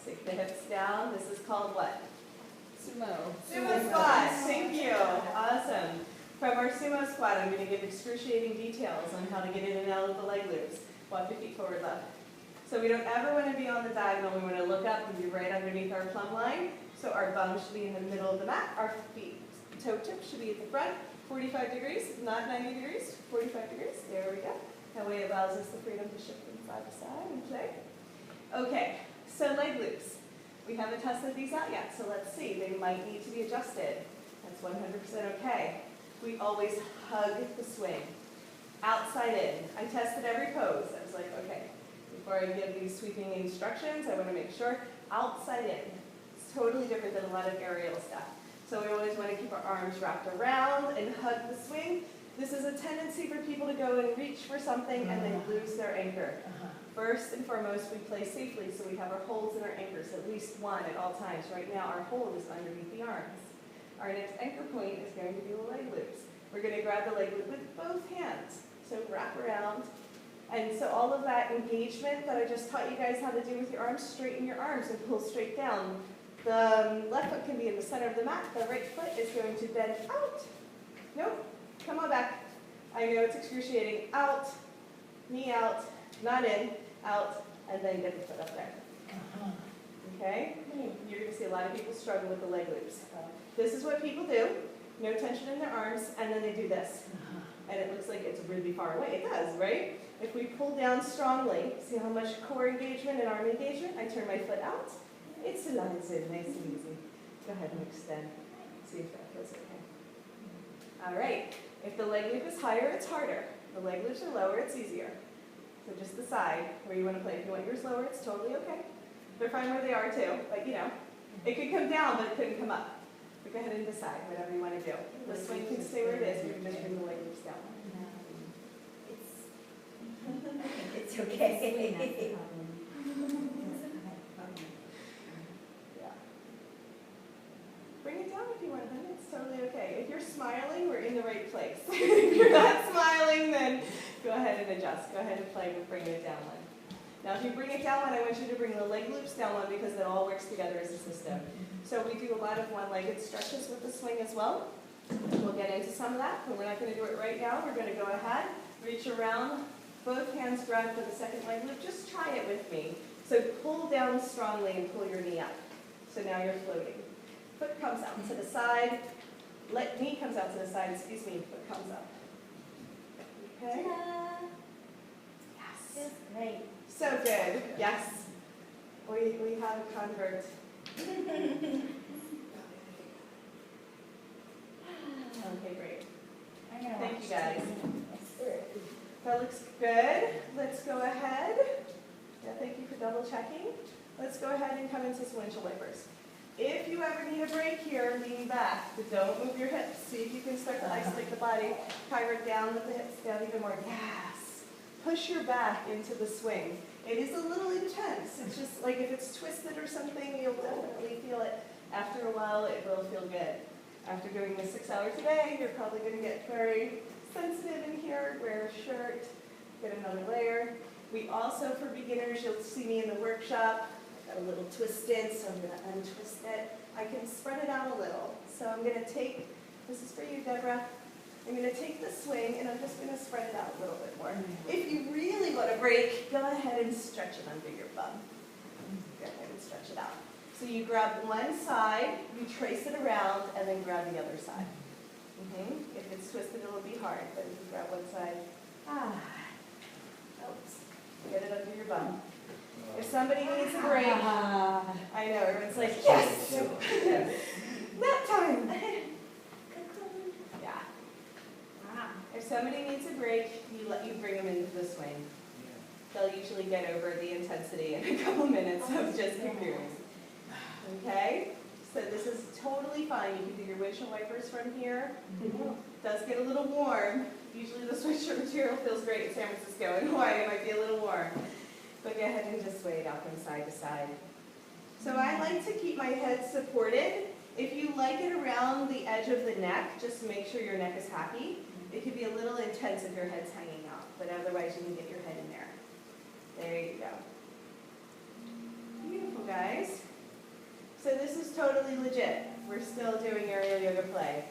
Take the hips down. This is called what? Sumo. Sumo squat. Thank you. Awesome. From our sumo squat, I'm going to give excruciating details on how to get in and out of the leg loops. Walk your feet forward left. So we don't ever want to be on the diagonal. We want to look up and be right underneath our plumb line. So our bum should be in the middle of the mat. Our feet, toe tips should be at the front. 45 degrees, not 90 degrees. 45 degrees. There we go. That way it allows us the freedom to shift from side to side and play. Okay, so leg loops. We haven't tested these out yet, so let's see. They might need to be adjusted. That's 100% okay. We always hug the swing. Outside in. I tested every pose. I was like, okay, before I give these sweeping instructions, I want to make sure outside in. It's totally different than a lot of aerial stuff. So we always want to keep our arms wrapped around and hug the swing. This is a tendency for people to go and reach for something and then lose their anchor. First and foremost, we play safely, so we have our holds in our anchors, at least one at all times. Right now, our hold is underneath the arms. Our next anchor point is going to be the leg loops. We're going to grab the leg loop with both hands. So wrap around. And so all of that engagement that I just taught you guys how to do with your arms, straighten your arms and pull straight down. The left foot can be in the center of the mat. The right foot is going to bend out. Nope. Come on back. I know it's excruciating. Out. Knee out. Not in. Out. And then get the foot up there. Okay? You're going to see a lot of people struggle with the leg loops. This is what people do. No tension in their arms, and then they do this. And it looks like it's really far away. It does, right? If we pull down strongly, see how much core engagement and arm engagement? I turn my foot out. It slides in nice and easy. Go ahead and extend. See if that feels okay. All right. If the leg loop is higher, it's harder. If the leg loops are lower, it's easier. So just decide where you want to play. If you want yours lower, it's totally okay. They're fine where they are too, but you know, it could come down, but it couldn't come up. But go ahead and decide whatever you want to do. The swing can stay where it is. You can just bring the leg loops down. It's okay. Yeah. Bring it down if you want, then it's totally okay. If you're smiling, we're in the right place. If you're not smiling, then go ahead and adjust. Go ahead and play with bringing it down one. Now if you bring it down one, I want you to bring the leg loops down one because it all works together as a system. So we do a lot of one-legged stretches with the swing as well. We'll get into some of that, but we're not going to do it right now. We're going to go ahead, reach around, both hands grab for the second leg loop. Just try it with me. So pull down strongly and pull your knee up. So now you're floating. Foot comes out to the side. Knee comes out to the side, excuse me, foot comes up. Okay? Yes. Feels great. So good. Yes. We have a convert. Okay, great. Thank you guys. That looks good. Let's go ahead. Yeah, thank you for double checking. Let's go ahead and come into windshield wipers. If you ever need a break here, lean back, but don't move your hips. See if you can start to isolate the body. Kyra down with the hips down even more. Yes. Push your back into the swing. It is a little intense. It's just like if it's twisted or something, you'll definitely feel it. After a while, it will feel good. After doing this 6 hours a day, you're probably going to get very sensitive in here. Wear a shirt, get another layer. We also, for beginners, you'll see me in the workshop. I've got a little twisted, so I'm going to untwist it. I can spread it out a little. So I'm going to take, this is for you, Deborah. I'm going to take the swing, and I'm just going to spread it out a little bit more. If you really want to break, go ahead and stretch it under your bum. Go ahead and stretch it out. So you grab one side, you trace it around, and then grab the other side. If it's twisted, it'll be hard, but if you grab one side, helps. Get it under your bum. If somebody needs a break, I know, everyone's like, yes! Nap time! Yeah. If somebody needs a break, you bring them into the swing. They'll usually get over the intensity in a couple minutes of just cocoons. Okay? So this is totally fine. You can do your windshield wipers from here. It does get a little warm. Usually the sweatshirt material feels great in San Francisco. In Hawaii, it might be a little warm. But go ahead and just sway it out from side to side. So I like to keep my head supported. If you like it around the edge of the neck, just make sure your neck is happy. It could be a little intense if your head's hanging out, but otherwise you can get your head in there. There you go. Beautiful, guys. legit. We're still doing aerial yoga play.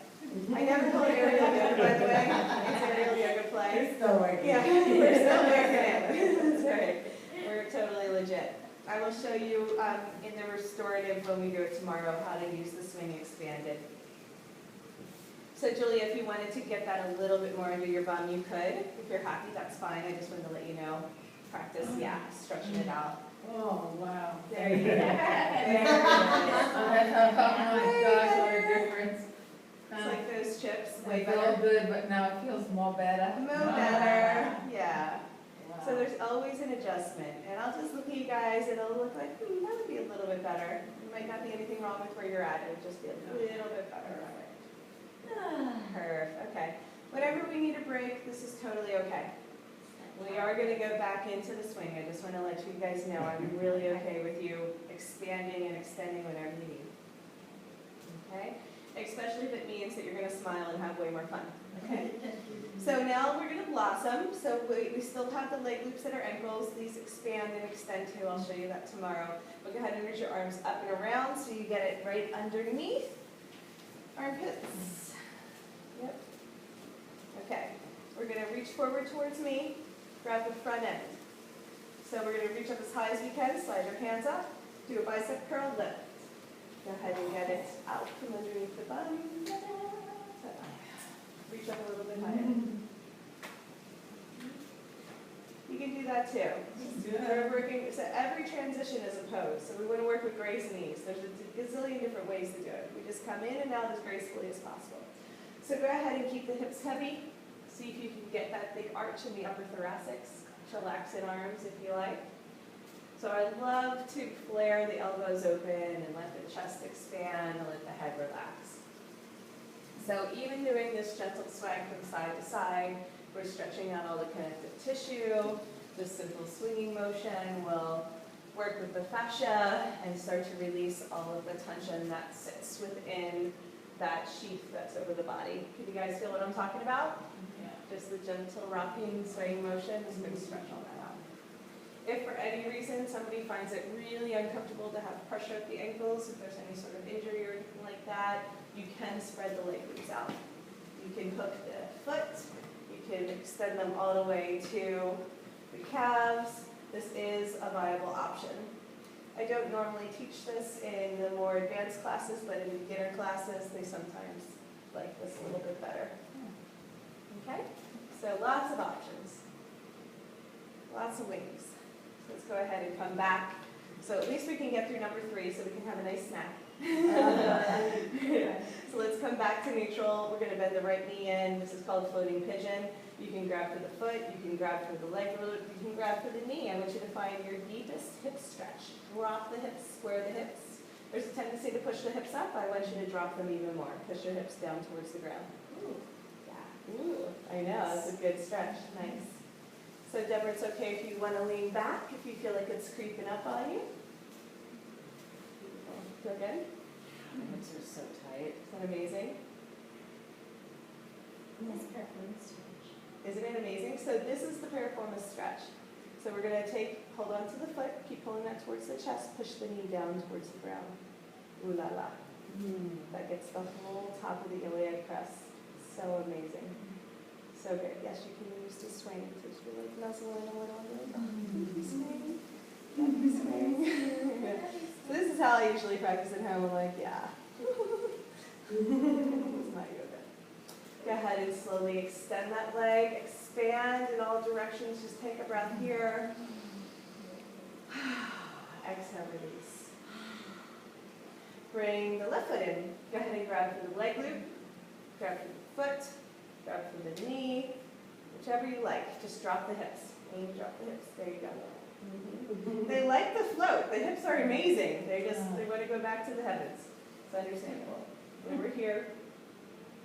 I never call it aerial yoga, by the way. It's aerial yoga play. We're still working. Yeah, we're still working it. That's right. We're totally legit. I will show you in the restorative when we do it tomorrow how to use the swing expanded. So Julia, if you wanted to get that a little bit more under your bum, you could. If you're happy, that's fine. I just wanted to let you know. Practice, yeah, stretching it out. Oh, wow. There you go. Oh my gosh, what a difference. It's like those chips, I way feel better. good, but now it feels more better. More better, yeah. Wow. So there's always an adjustment. And I'll just look at you guys and it'll look like, that would be a little bit better. There might not be anything wrong with where you're at. It would just be a little bit better. Perfect, okay. Whenever we need a break, this is totally okay. We are going to go back into the swing. I just want to let you guys know I'm really okay with you expanding and extending whenever you need. Okay? Especially if it means that you're going to smile and have way more fun. Okay? So now we're going to blossom. So we still have the leg loops at our ankles. These expand and extend too. I'll show you that tomorrow. But go ahead and reach your arms up and around so you get it right underneath armpits. Yep. Okay. We're going to reach forward towards me. Grab the front end. So we're going to reach up as high as we can, slide your hands up, do a bicep curl, lift. Go ahead and get it out from underneath the bum. Reach up a little bit higher. You can do that too. We're working, so every transition is a pose. So we want to work with grace and ease. There's a gazillion different ways to do it. We just come in and out as gracefully as possible. So go ahead and keep the hips heavy. See if you can get that big arch in the upper thoracics. Chillax in arms if you like. So I love to flare the elbows open and let the chest expand and let the head relax. So even doing this gentle swag from side to side, we're stretching out all the connective tissue. This simple swinging motion will work with the fascia and start to release all of the tension that sits within that sheath that's over the body. Can you guys feel what I'm talking about? Just the gentle rocking, swaying motion, just going to stretch all that out. If for any reason somebody finds it really uncomfortable to have pressure at the ankles, if there's any sort of injury or anything like that, you can spread the leg loops out. You can hook the foot, you can extend them all the way to the calves. This is a viable option. I don't normally teach this in the more advanced classes, but in beginner classes, they sometimes like this a little bit better. Okay, so lots of options, lots of wings. So let's go ahead and come back. So at least we can get through number 3 so we can have a nice snack. So let's come back to neutral. We're going to bend the right knee in. This is called floating pigeon. You can grab for the foot, you can grab for the leg root, you can grab for the knee. I want you to find your deepest hip stretch. Drop the hips, square the hips. There's a tendency to push the hips up. I want you to drop them even more. Push your hips down towards the ground. Ooh, I know, that's a good stretch. Nice. So Deborah, it's okay if you want to lean back, if you feel like it's creeping up on you. Feel good? My hips are so tight. Isn't that amazing? That's perfect stretch. Isn't it amazing? So this is the piriformis stretch. So we're going to hold on to the foot, keep pulling that towards the chest, push the knee down towards the ground. Ooh la la. That gets the whole top of the iliac crest. So amazing. So good. Yes, you can use the swing to just really nuzzle in a little bit. Swing. Swing. So this is how I usually practice at home. I'm like, yeah. This is my yoga. Go ahead and slowly extend that leg. Expand in all directions. Just take a breath here. Exhale, release. Bring the left foot in. Go ahead and grab for the leg loop. Grab for the foot. Grab from the knee, whichever you like. Just drop the hips. And drop the hips. There you go. They like the float. The hips are amazing. They want to go back to the heavens. It's understandable. Over here,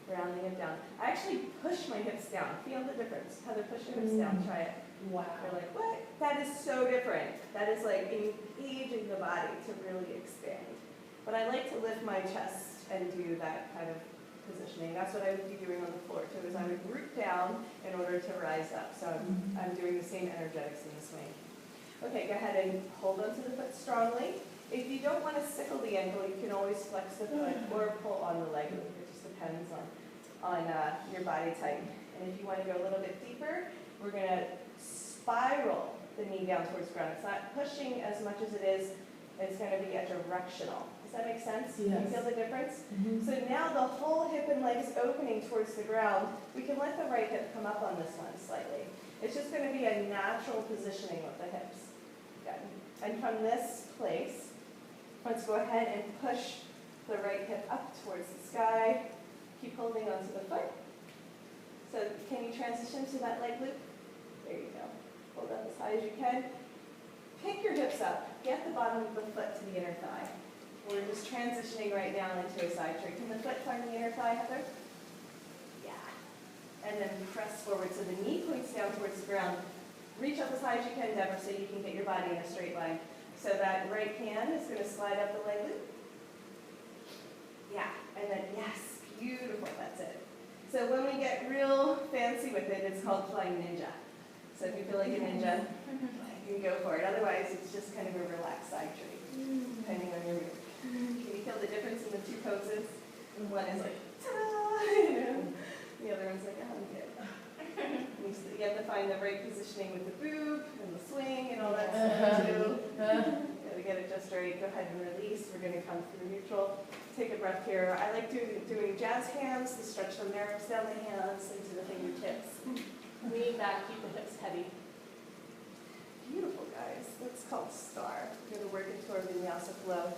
rounding it down. I actually push my hips down. Feel the difference. Heather, push your hips down. Try it. Wow. You're like, what? That is so different. That is like engaging the body to really expand. But I like to lift my chest and do that kind of positioning. That's what I would be doing on the floor too, is I would root down in order to rise up. So I'm doing the same energetics in the swing. Okay, go ahead and hold onto the foot strongly. If you don't want to sickle the ankle, you can always flex the foot or pull on the leg loop. It just depends on your body type. And if you want to go a little bit deeper, we're going to spiral the knee down towards the ground. It's not pushing as much as it is. It's going to be a directional. Does that make sense? Yes. Can you feel the difference? Mhm. So now the whole hip and leg is opening towards the ground. We can let the right hip come up on this one slightly. It's just going to be a natural positioning with the hips. Good. And from this place, let's go ahead and push the right hip up towards the sky. Keep holding onto the foot. So can you transition to that leg loop? There you go. Hold up as high as you can. Pick your hips up. Get the bottom of the foot to the inner thigh. We're just transitioning right down into a side tree. Can the foot find the inner thigh, Heather? Yeah. And then press forward so the knee points down towards the ground. Reach up as high as you can, Deborah, so you can get your body in a straight line. So that right hand is going to slide up the leg loop. Yeah. And then, yes, beautiful. That's it. So when we get real fancy with it, it's called flying ninja. So if you feel like a ninja, you can go for it. Otherwise, it's just kind of a relaxed side tree, depending on your mood. Can you feel the difference in the two poses? One is like, ta-da! You know? The other one's like, oh, I'm good. You have to find the right positioning with the boob and the swing and all that stuff too. You got to get it just right. Go ahead and release. We're going to come through neutral. Take a breath here. I like doing jazz hands to stretch the nerves down the hands into the fingertips. Lean back, keep the hips heavy. Beautiful, guys. That's called star. We're going to work into our vinyasa flow.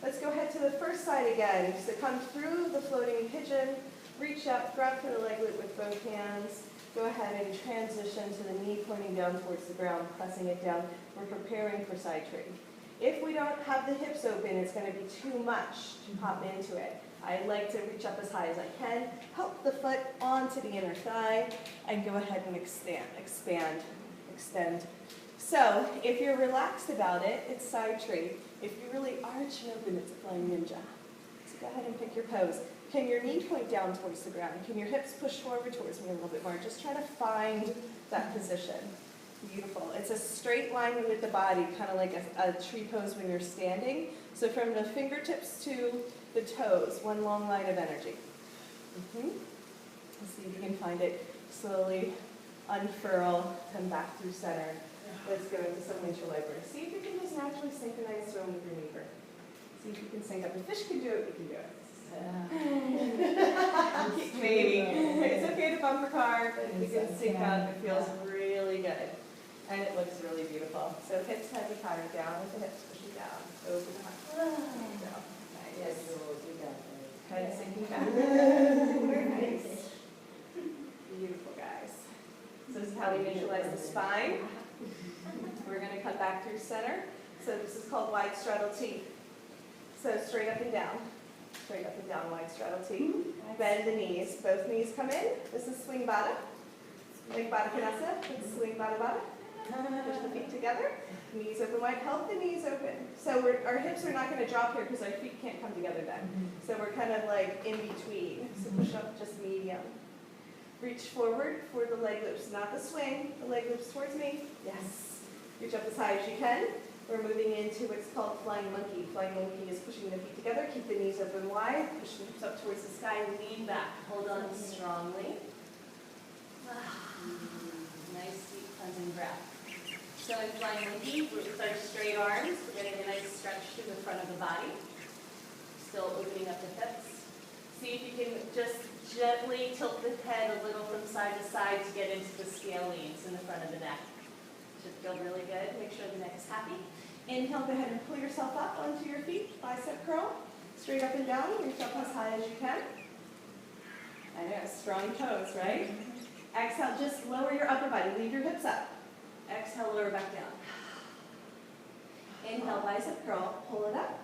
Let's go ahead to the first side again. So come through the floating pigeon, reach up, grab for the leg loop with both hands. Go ahead and transition to the knee pointing down towards the ground, pressing it down. We're preparing for side tree. If we don't have the hips open, it's going to be too much to pop into it. I like to reach up as high as I can, help the foot onto the inner thigh, and go ahead and expand, extend. So if you're relaxed about it, it's side tree. If you really arch and open, it's a flying ninja. So go ahead and pick your pose. Can your knee point down towards the ground? Can your hips push forward towards me a little bit more? Just try to find that position. Beautiful. It's a straight line with the body, kind of like a tree pose when you're standing. So from the fingertips to the toes, one long line of energy. Let's see if you can find it. Slowly unfurl, come back through center. Let's go into some winter labor. See if you can just naturally synchronize swim with your neighbor. See if you can sync up. If fish can do it, we can do it. Maybe. It's okay to bump your car, but if you can sync up, it feels really good. And it looks really beautiful. So hips heavy, power down with the hips, pushing down. Open the heart. There you go. Nice. Head sinking back. Nice. Beautiful, guys. So this is how we visualize the spine. We're going to cut back through center. So this is called wide straddle T. So straight up and down. Straight up and down, wide straddle T. Bend the knees. Both knees come in. This is swing bada. Like Baddha Konasana. It's swing bada bada. Push the feet together. Knees open wide. Help the knees open. So our hips are not going to drop here because our feet can't come together then. So we're kind of like in between. So push up just medium. Reach forward for the leg loops, not the swing. The leg loops towards me. Yes. Reach up as high as you can. We're moving into what's called flying monkey. Flying monkey is pushing the feet together. Keep the knees open wide. Push the hips up towards the sky. Lean back. Hold on strongly. Nice deep cleansing breath. So in flying monkey, with our straight arms, we're getting a nice stretch through the front of the body. Still opening up the hips. See if you can just gently tilt the head a little from side to side to get into the scalenes in the front of the neck. Should feel really good. Make sure the neck is happy. Inhale, go ahead and pull yourself up onto your feet. Bicep curl. Straight up and down. Reach up as high as you can. I know, strong toes, right? Exhale, just lower your upper body. Leave your hips up. Exhale, lower back down. Inhale, bicep curl. Pull it up.